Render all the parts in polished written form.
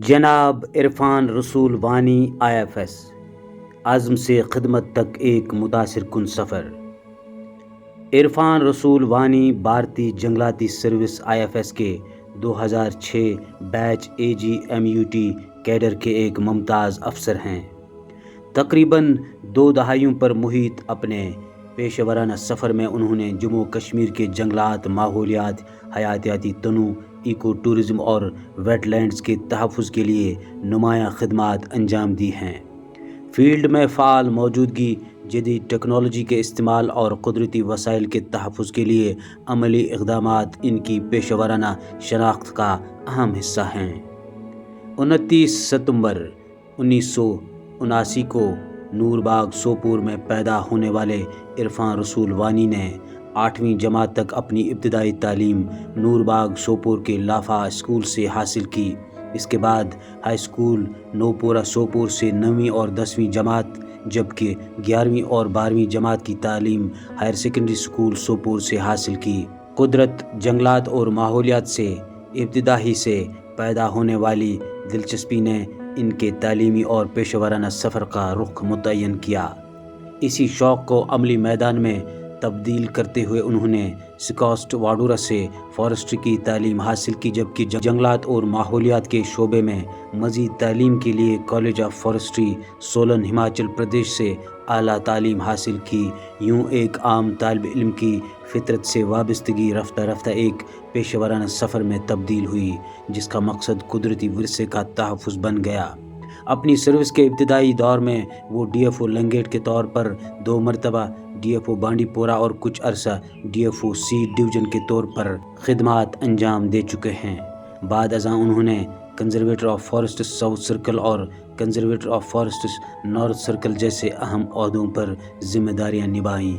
جناب عرفان رسول وانی IFS عزم سے خدمت تک ایک متاثر کن سفر۔ عرفان رسول وانی بھارتی جنگلاتی سروس IFS کے 2006 بیچ AGMUT کیڈر کے ایک ممتاز افسر ہیں۔ تقریباً 2 دہائیوں پر محیط اپنے پیشہ ورانہ سفر میں انہوں نے جموں کشمیر کے جنگلات، ماحولیات، حیاتیاتی تنوع، ایکو ٹورزم اور ویٹ لینڈز کے تحفظ کے لیے نمایاں خدمات انجام دی ہیں۔ فیلڈ میں فعال موجودگی، جدید ٹیکنالوجی کے استعمال اور قدرتی وسائل کے تحفظ کے لیے عملی اقدامات ان کی پیشہ ورانہ شناخت کا اہم حصہ ہیں۔ 29 ستمبر 1979 کو نور باغ سوپور میں پیدا ہونے والے عرفان رسول وانی نے 8ویں جماعت تک اپنی ابتدائی تعلیم نور باغ سوپور کے لافا اسکول سے حاصل کی۔ اس کے بعد ہائی اسکول نوپورہ سوپور سے 9ویں اور 10ویں جماعت، جبکہ 11ویں اور 12ویں جماعت کی تعلیم ہائر سیکنڈری اسکول سوپور سے حاصل کی۔ قدرت، جنگلات اور ماحولیات سے ابتدائی سے پیدا ہونے والی دلچسپی نے ان کے تعلیمی اور پیشہ ورانہ سفر کا رخ متعین کیا۔ اسی شوق کو عملی میدان میں تبدیل کرتے ہوئے انہوں نے سکاسٹ واڈورہ سے فارسٹری کی تعلیم حاصل کی، جبکہ جنگلات اور ماحولیات کے شعبے میں مزید تعلیم کے لیے college of forestry swollen Himachal Pradesh سے اعلیٰ تعلیم حاصل کی۔ یوں ایک عام طالب علم کی فطرت سے وابستگی رفتہ رفتہ ایک پیشہ ورانہ سفر میں تبدیل ہوئی، جس کا مقصد قدرتی ورثے کا تحفظ بن گیا۔ اپنی سروس کے ابتدائی دور میں وہ DFO لنگیٹ کے طور پر 2 مرتبہ، DFO بانڈی پورہ اور کچھ عرصہ DFO سی ڈویژن کے طور پر خدمات انجام دے چکے ہیں۔ بعد ازاں انہوں نے conservator of forests south circle اور conservator of forests north circle جیسے اہم عہدوں پر ذمہ داریاں نبھائیں۔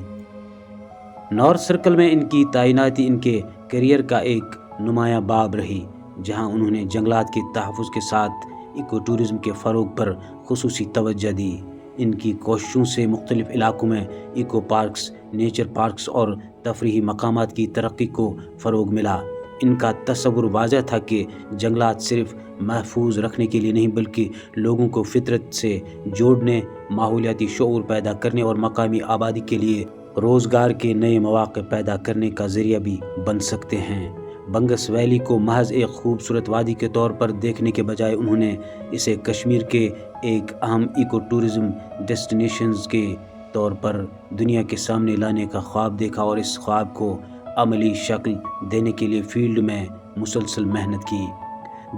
نارتھ سرکل میں ان کی تعیناتی ان کے کیریئر کا ایک نمایاں باب رہی، جہاں انہوں نے جنگلات کے تحفظ کے ساتھ ایکو ٹورزم کے فروغ پر خصوصی توجہ دی۔ ان کی کوششوں سے مختلف علاقوں میں ایکو پارکس، نیچر پارکس اور تفریحی مقامات کی ترقی کو فروغ ملا۔ ان کا تصور واضح تھا کہ جنگلات صرف محفوظ رکھنے کے لیے نہیں بلکہ لوگوں کو فطرت سے جوڑنے، ماحولیاتی شعور پیدا کرنے اور مقامی آبادی کے لیے روزگار کے نئے مواقع پیدا کرنے کا ذریعہ بھی بن سکتے ہیں۔ بنگس ویلی کو محض ایک خوبصورت وادی کے طور پر دیکھنے کے بجائے انہوں نے اسے کشمیر کے ایک اہم ایکو ٹورزم ڈیسٹینیشنز کے طور پر دنیا کے سامنے لانے کا خواب دیکھا اور اس خواب کو عملی شکل دینے کے لیے فیلڈ میں مسلسل محنت کی۔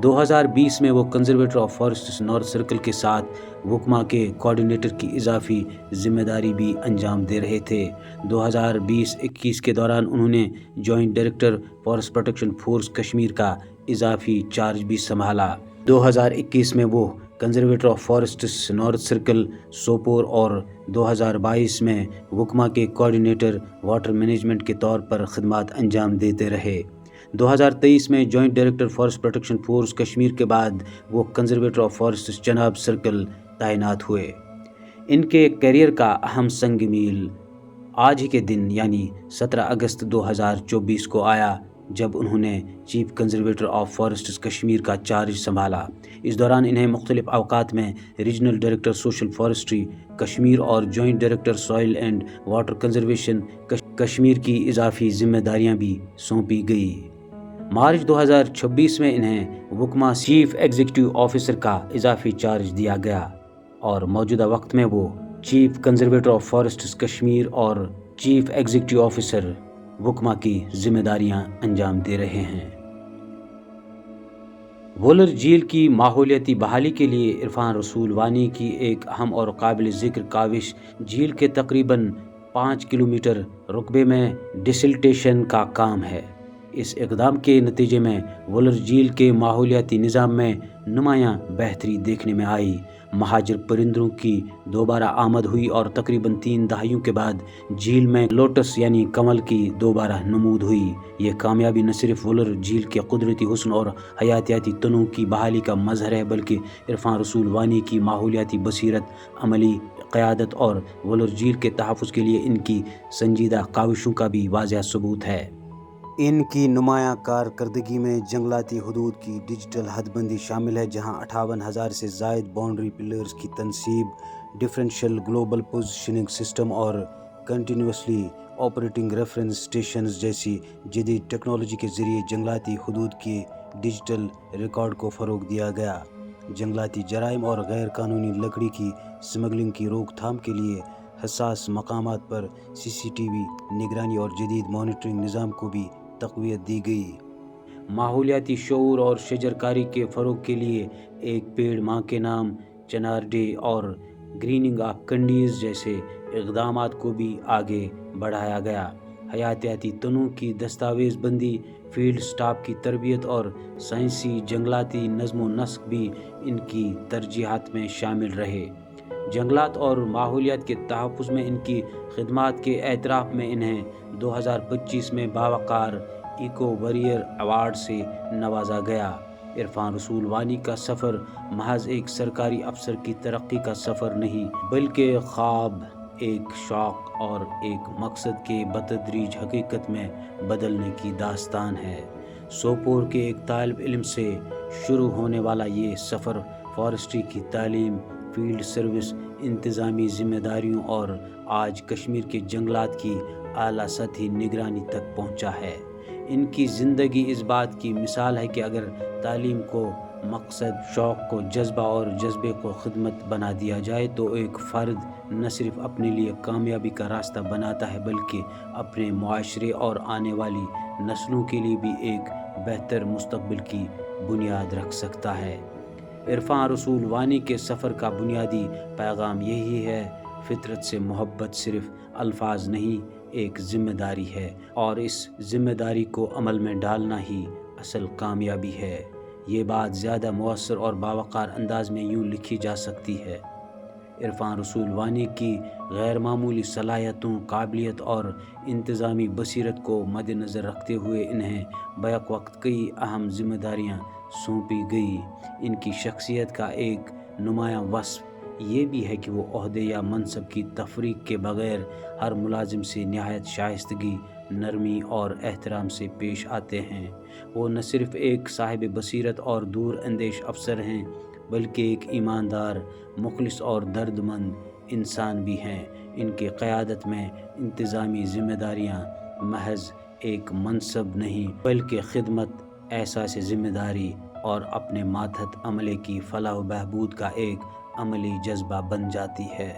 2020 میں وہ conservator of forests north circle کے ساتھ وکما کے کوآرڈینیٹر کی اضافی ذمہ داری بھی انجام دے رہے تھے۔ 2020-21 کے دوران انہوں نے joint director forest protection force Kashmir کا اضافی چارج بھی سنبھالا۔ 2021 میں وہ conservator of forests north circle Sopore اور 2022 میں وکما کے کوآرڈینیٹر واٹر مینجمنٹ کے طور پر خدمات انجام دیتے رہے۔ 2023 میں joint director forest protection force Kashmir کے بعد وہ conservator of forests Chenab circle تعینات ہوئے۔ ان کے کیریئر کا اہم سنگ میل آج ہی کے دن یعنی 17 اگست 2024 کو آیا، جب انہوں نے chief conservator of forests Kashmir کا چارج سنبھالا۔ اس دوران انہیں مختلف اوقات میں regional director social forestry Kashmir اور joint director soil and water conservation Kashmir کی اضافی ذمہ داریاں بھی سونپی گئی۔ مارچ 2026 میں انہیں وکما چیف ایگزیکٹو آفیسر کا اضافی چارج دیا گیا اور موجودہ وقت میں وہ chief conservator of forests Kashmir اور چیف ایگزیکٹو آفیسر وکما کی ذمہ داریاں انجام دے رہے ہیں۔ وولر جھیل کی ماحولیاتی بحالی کے لیے عرفان رسول وانی کی ایک اہم اور قابل ذکر کاوش جھیل کے تقریباً 5 کلومیٹر رقبے میں ڈیسلٹیشن کا کام ہے۔ اس اقدام کے نتیجے میں وولر جھیل کے ماحولیاتی نظام میں نمایاں بہتری دیکھنے میں آئی۔ مہاجر پرندوں کی دوبارہ آمد ہوئی اور تقریباً 3 دہائیوں کے بعد جھیل میں لوٹس یعنی کمل کی دوبارہ نمود ہوئی۔ یہ کامیابی نہ صرف وولر جھیل کے قدرتی حسن اور حیاتیاتی تنوع کی بحالی کا مظہر ہے بلکہ عرفان رسول وانی کی ماحولیاتی بصیرت، عملی قیادت اور وولر جھیل کے تحفظ کے لیے ان کی سنجیدہ کاوشوں کا بھی واضح ثبوت ہے۔ ان کی نمایاں کارکردگی میں جنگلاتی حدود کی ڈیجیٹل حد بندی شامل ہے، جہاں 58,000 سے زائد باؤنڈری پلرز کی تنصیب، ڈفرینشیل گلوبل پوزیشننگ سسٹم اور کنٹینیوسلی آپریٹنگ ریفرنس اسٹیشنز جیسی جدید ٹیکنالوجی کے ذریعے جنگلاتی حدود کے ڈیجیٹل ریکارڈ کو فروغ دیا گیا۔ جنگلاتی جرائم اور غیر قانونی لکڑی کی سمگلنگ کی روک تھام کے لیے حساس مقامات پر CCTV نگرانی اور جدید مانیٹرنگ نظام کو بھی تقویت دی گئی۔ ماحولیاتی شعور اور شجرکاری کے فروغ کے لیے ایک پیڑ ماں کے نام، چنار ڈے اور گریننگ آف کنڈیز جیسے اقدامات کو بھی آگے بڑھایا گیا۔ حیاتیاتی تنوع کی دستاویز بندی، فیلڈ سٹاف کی تربیت اور سائنسی جنگلاتی نظم و نسق بھی ان کی ترجیحات میں شامل رہے۔ جنگلات اور ماحولیات کے تحفظ میں ان کی خدمات کے اعتراف میں انہیں 2025 میں باوقار ایکو ویریئر ایوارڈ سے نوازا گیا۔ عرفان رسول وانی کا سفر محض ایک سرکاری افسر کی ترقی کا سفر نہیں، بلکہ خواب، ایک شوق اور ایک مقصد کے بتدریج حقیقت میں بدلنے کی داستان ہے۔ سوپور کے ایک طالب علم سے شروع ہونے والا یہ سفر فارسٹری کی تعلیم، فیلڈ سروس، انتظامی ذمہ داریوں اور آج کشمیر کے جنگلات کی اعلیٰ سطحی نگرانی تک پہنچا ہے۔ ان کی زندگی اس بات کی مثال ہے کہ اگر تعلیم کو مقصد، شوق کو جذبہ اور جذبے کو خدمت بنا دیا جائے تو ایک فرد نہ صرف اپنے لیے کامیابی کا راستہ بناتا ہے بلکہ اپنے معاشرے اور آنے والی نسلوں کے لیے بھی ایک بہتر مستقبل کی بنیاد رکھ سکتا ہے۔ عرفان رسول وانی کے سفر کا بنیادی پیغام یہی ہے: فطرت سے محبت صرف الفاظ نہیں، ایک ذمہ داری ہے، اور اس ذمہ داری کو عمل میں ڈالنا ہی اصل کامیابی ہے۔ یہ بات زیادہ مؤثر اور باوقار انداز میں یوں لکھی جا سکتی ہے: عرفان رسول وانی کی غیر معمولی صلاحیتوں، قابلیت اور انتظامی بصیرت کو مدنظر رکھتے ہوئے انہیں بیک وقت کئی اہم ذمہ داریاں سونپی گئی۔ ان کی شخصیت کا ایک نمایاں وصف یہ بھی ہے کہ وہ عہدے یا منصب کی تفریق کے بغیر ہر ملازم سے نہایت شائستگی، نرمی اور احترام سے پیش آتے ہیں۔ وہ نہ صرف ایک صاحب بصیرت اور دور اندیش افسر ہیں بلکہ ایک ایماندار، مخلص اور درد مند انسان بھی ہیں۔ ان کی قیادت میں انتظامی ذمہ داریاں محض ایک منصب نہیں بلکہ خدمت، احساس ذمہ داری اور اپنے ماتحت عملے کی فلاح و بہبود کا ایک عملی جذبہ بن جاتی ہے۔